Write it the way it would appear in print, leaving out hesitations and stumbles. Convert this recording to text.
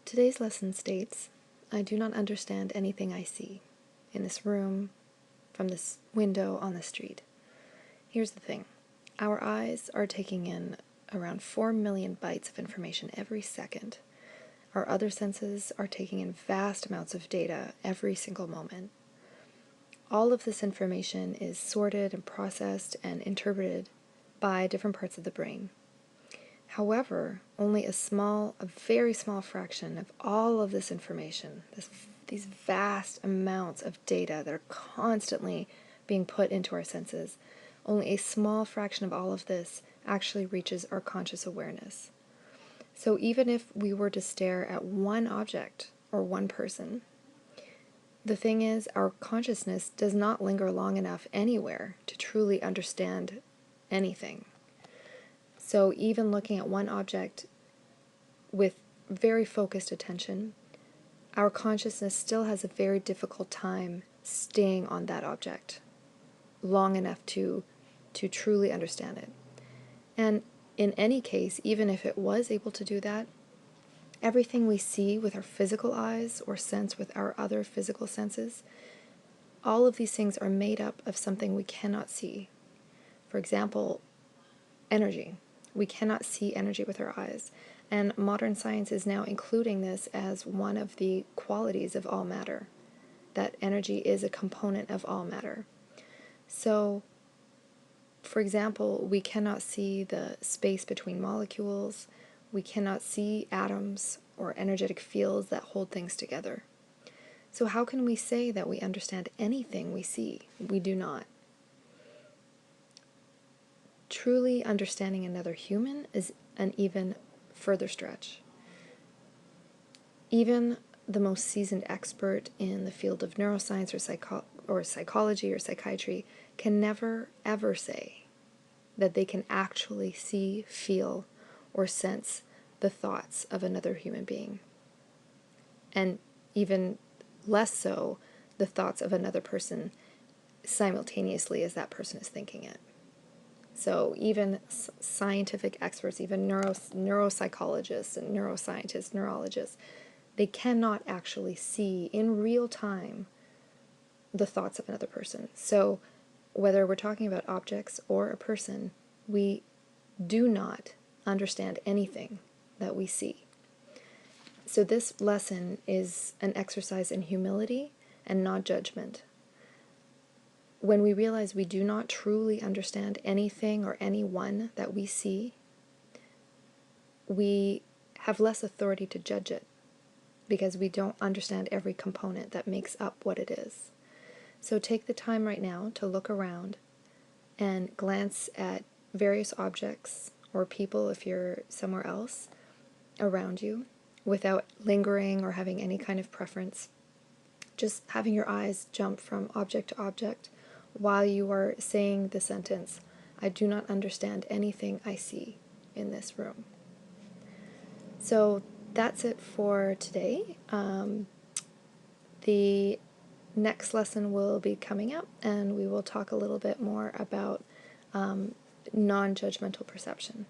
Today's lesson states, I do not understand anything I see in this room, from this window on the street. Here's the thing. Our eyes are taking in around 4 million bytes of information every second. Our other senses are taking in vast amounts of data every single moment. All of this information is sorted and processed and interpreted by different parts of the brain. However, only a very small fraction of all of this information, these vast amounts of data that are constantly being put into our senses, only a small fraction of all of this actually reaches our conscious awareness. So even if we were to stare at one object or one person, the thing is, our consciousness does not linger long enough anywhere to truly understand anything. So even looking at one object with very focused attention, our consciousness still has a very difficult time staying on that object long enough to truly understand it. And in any case, even if it was able to do that, everything we see with our physical eyes or sense with our other physical senses, all of these things are made up of something we cannot see. For example, energy. We cannot see energy with our eyes, and modern science is now including this as one of the qualities of all matter, that energy is a component of all matter. So, for example, we cannot see the space between molecules, we cannot see atoms or energetic fields that hold things together. So how can we say that we understand anything we see? We do not. Truly understanding another human is an even further stretch. Even the most seasoned expert in the field of neuroscience or psychology or psychiatry can never, ever say that they can actually see, feel, or sense the thoughts of another human being. And even less so, the thoughts of another person simultaneously as that person is thinking it. So even scientific experts, even neuropsychologists and neuroscientists, neurologists, they cannot actually see in real time the thoughts of another person. So whether we're talking about objects or a person, we do not understand anything that we see. So this lesson is an exercise in humility and not judgment. When we realize we do not truly understand anything or anyone that we see, we have less authority to judge it because we don't understand every component that makes up what it is. So take the time right now to look around and glance at various objects or people if you're somewhere else around you without lingering or having any kind of preference. Just having your eyes jump from object to object while you are saying the sentence, I do not understand anything I see in this room. So that's it for today. The next lesson will be coming up, and we will talk a little bit more about non-judgmental perception.